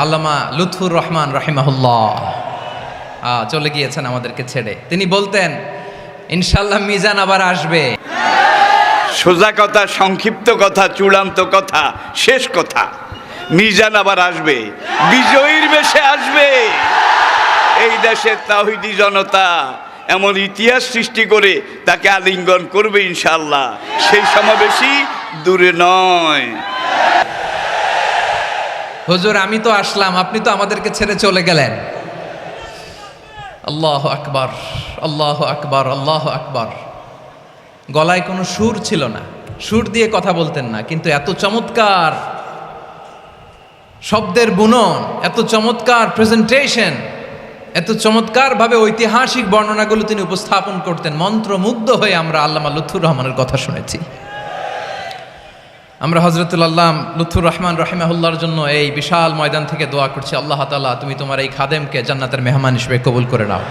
আল্লামা লুৎফুর রহমান রাহিমাহুল্লাহ চলে গিয়েছেন আমাদেরকে ছেড়ে। তিনি বলতেন, ইনশাল্লাহ মিজান আবার আসবে। সোজা কথা, সংক্ষিপ্ত কথা, চূড়ান্ত কথা, শেষ কথা, মিজান আবার আসবে, বিজয়ীর বেশে আসবে। এই দেশের তাওহীদি জনতা এমন ইতিহাস সৃষ্টি করে তাকে আলিঙ্গন করবে ইনশাআল্লাহ। সেই সমাবেশই দূরে নয়। হুজুর, আমি তো আসলাম, আপনি তো আমাদেরকে ছেড়ে চলে গেলেন। আল্লাহু আকবার, আল্লাহু আকবার, আল্লাহু আকবার। গলায় কোনো সুর ছিল না, সুর দিয়ে কথা বলতেন না, কিন্তু এত চমৎকার শব্দের বুনন, এত চমৎকার প্রেজেন্টেশন, এত চমৎকারভাবে ঐতিহাসিক বর্ণনাগুলো তিনি উপস্থাপন করতেন। মন্ত্রমুগ্ধ হয়ে আমরা আল্লামা লুৎফুর রহমানের কথা শুনেছি। আমরা হযরতুল আল্লাম লুৎফুর রহমান রাহিমাহুল্লাহর জন্য এই বিশাল ময়দান থেকে দোয়া করছি, আল্লাহ তাআলা তুমি তোমার এই খাদেমকে জান্নাতের মেহমান হিসেবে কবুল করে নাও।